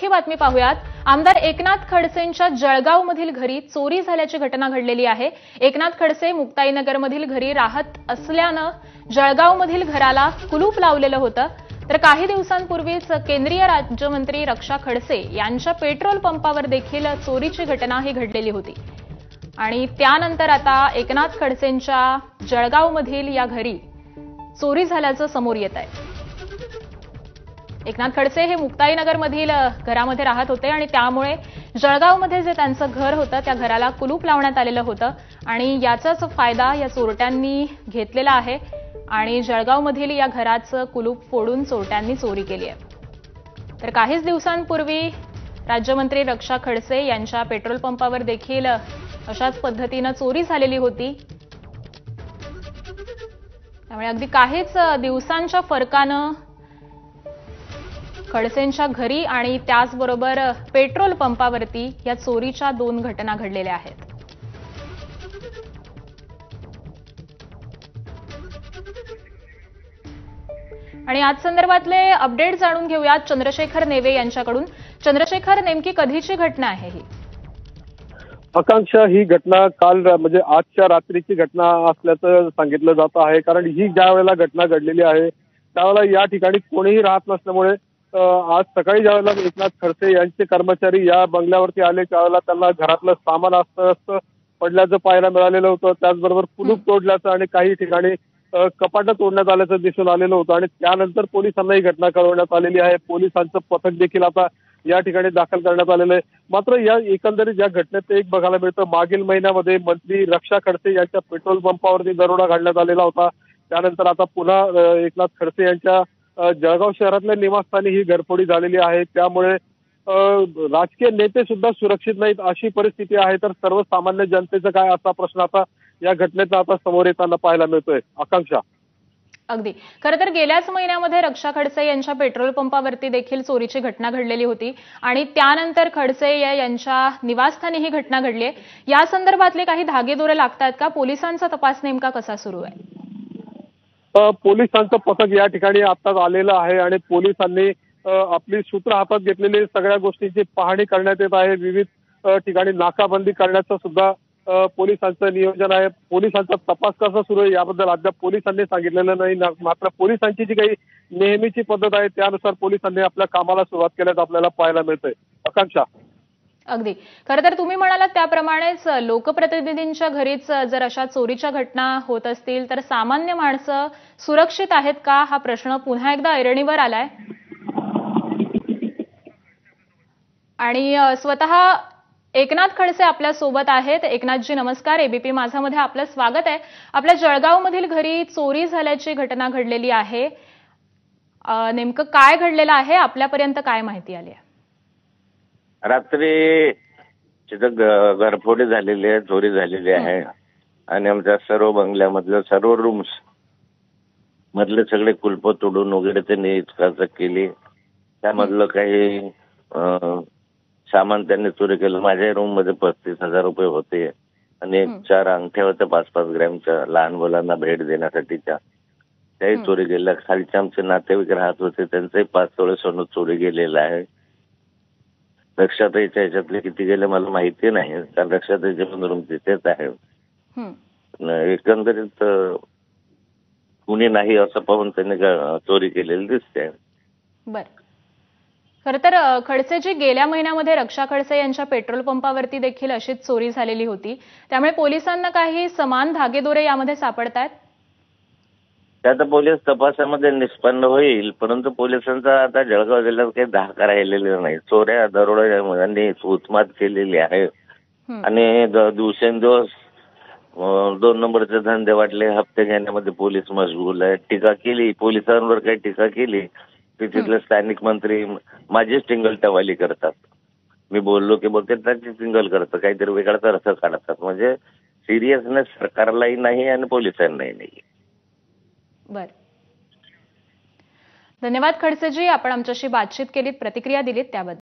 बातमी पाहूयात। आमदार एकनाथ खडसेंच्या जळगावमधील घरी चोरी झाल्याची घटना घडलेली आहे। एकनाथ खडसे मुक्ताईनगरमधील घरी राहत असल्यानं जळगावमधील घराला कुलूप लावलेलं होतं। तर काही दिवसांपूर्वीच केंद्रीय राज्यमंत्री रक्षा खडसे यांच्या पेट्रोल पंपावर देखील चोरीची घटना ही घडलेली होती आणि त्यानंतर आता एकनाथ खडसेंच्या जळगावमधील या घरी चोरी झाल्याचं समोर येत आहे। एकनाथ खडसे हे मुक्ताईनगरमधील घरामध्ये राहत होते आणि त्यामुळे जळगावमध्ये जे त्यांचं घर होतं त्या घराला कुलूप लावण्यात आलेलं होतं आणि याचाच फायदा या चोरट्यांनी घेतलेला आहे आणि जळगावमधील या घराचं कुलूप फोडून चोरट्यांनी चोरी केली आहे। तर काहीच दिवसांपूर्वी राज्यमंत्री रक्षा खडसे यांच्या पेट्रोल पंपावर देखील अशाच पद्धतीनं चोरी झालेली होती। त्यामुळे अगदी काहीच दिवसांच्या फरकानं खडसेंच्या घरी आणि त्याचबरोबर पेट्रोल पंपावरती या चोरीच्या 2 घटना घडलेल्या आहेत। आणि आज संदर्भातले अपडेट जाणून घेऊयात चंद्रशेखर नेवे यांच्याकडून। चंद्रशेखर, नेमकी कधीची घटना आहे ही? आकांक्षा, ही घटना काल म्हणजे आजच्या रात्रीची घटना असल्याचं सांगितलं जात आहे। कारण ही ज्या वेळेला घटना घडलेली आहे त्यावेळेला या ठिकाणी कोणीही राहत नसल्यामुळे आज सकाळी ज्यावेळेला एकनाथ खडसे यांचे कर्मचारी या बंगल्यावरती आले त्यावेळेला त्यांना घरातलं सामान असतं पडल्याचं पाहायला मिळालेलं होतं। त्याचबरोबर कुलूप तोडल्याचं आणि काही ठिकाणी कपाटं तोडण्यात आल्याचं दिसून आलेलं होतं आणि त्यानंतर पोलिसांना ही घटना कळवण्यात आलेली आहे। पोलिसांचं पथक देखील आता या ठिकाणी दाखल करण्यात आलेलं आहे। मात्र या एकंदरीत या घटनेत एक बघायला मिळतं, मागील महिन्यामध्ये मंत्री रक्षा खडसे यांच्या पेट्रोल पंपावरती दरोडा घालण्यात आलेला होता। त्यानंतर आता पुन्हा एकनाथ खडसे यांच्या जळगाव शहरातल्या निवासस्थानी ही घरफोडी झालेली आहे। त्यामुळे राजकीय नेते सुद्धा सुरक्षित नाहीत अशी परिस्थिती आहे। तर सर्वसामान्य जनतेचं काय असा प्रश्न आता या घटनेचा आता समोर येताना पाहायला मिळतोय। आकांक्षा, अगदी खरं तर गेल्याच महिन्यामध्ये रक्षा खडसे यांच्या पेट्रोल पंपावरती देखील चोरीची घटना घडलेली होती आणि त्यानंतर खडसे यांच्या निवासस्थानी ही घटना घडली आहे। या संदर्भातले काही धागेदोरे लागतात का? पोलिसांचा तपास नेमका कसा सुरू आहे? पोलिसांचं पथक या ठिकाणी आताच आलेलं आहे आणि पोलिसांनी आपली सूत्र हातात घेतलेली सगळ्या गोष्टींची पाहणी करण्यात येत आहे। विविध ठिकाणी नाकाबंदी करण्याचं सुद्धा पोलिसांचं नियोजन आहे। पोलिसांचा तपास कसा सुरू आहे याबद्दल अद्याप पोलिसांनी सांगितलेलं नाही। मात्र पोलिसांची जी काही नेहमीची पद्धत आहे त्यानुसार पोलिसांनी आपल्या कामाला सुरुवात केल्याचं आपल्याला पाहायला मिळतंय। आकांक्षा, अगदी खरं तर तुम्ही म्हणालात त्याप्रमाणेच लोकप्रतिनिधींच्या घरीच जर अशा चोरीच्या घटना होत असतील तर सामान्य माणसं सुरक्षित आहेत का हा प्रश्न पुन्हा एकदा ऐरणीवर आलाय। आणि स्वतः एकनाथ खडसे आपल्या सोबत आहेत। एकनाथजी नमस्कार, एबीपी माझामध्ये आपलं स्वागत आहे। आपल्या जळगावमधील घरी चोरी झाल्याची घटना घडलेली आहे, नेमकं काय घडलेलं आहे? आपल्यापर्यंत काय माहिती आली आहे? रात्री तिथं घरफोडी झालेली आहे, चोरी झालेली आहे आणि आमच्या सर्व बंगल्यामधल्या सर्व रूम्स मधले सगळे कुलप तोडून वगैरे त्यांनी चकाचक केली। त्यामधलं काही सामान त्यांनी चोरी केलं। माझ्या रूम मध्ये 35,000 रुपये होते आणि 4 अंगठ्या होत्या 5-5 ग्रॅमच्या लहान मुलांना भेट देण्यासाठीच्या, त्याही चोरी गेल्या। खालचे आमचे नातेवाईक राहत होते त्यांचंही 5 तोळे सोनं चोरी गेलेलं आहे। रक्षाताईच्या ह्याच्यातले किती गेले मला माहिती नाही, कारण रक्षाताईचे पण रूम तिथेच आहे। एकंदरीत कुणी नाही असं पाहून त्यांनी चोरी केलेली दिसते। बरं, खरं तर खडसेजी गेल्या महिन्यामध्ये रक्षा खडसे यांच्या पेट्रोल पंपावरती देखील अशीच चोरी झालेली होती, त्यामुळे पोलिसांना काही समान धागेदोरे यामध्ये सापडतायत? त्यात पोलीस तपासामध्ये निष्पन्न होईल, परंतु पोलिसांचा आता जळगाव जिल्ह्यात काही धाक राहिलेला नाही। चोऱ्या दरोड्यांनी उत्मात केलेली आहे आणि दिवसेंदिवस 2 नंबरचे धंदे वाटले, हप्ते घेण्यामध्ये पोलीस मशगूल आहे। टीका केली पोलिसांवर, काही टीका केली की तिथले स्थानिक मंत्री माझीच टिंगल-टवाली करतात। मी बोललो की बोलते त्याची टिंगल करतं, काहीतरी वेगळाच अर्थ काढतात। म्हणजे सिरियसनेस सरकारलाही नाही आणि पोलिसांनाही नाही। बर, धन्यवाद खडसेजी, आपण आमच्याशी बातचीत केलीत, प्रतिक्रिया दिलीत त्याबद्दल।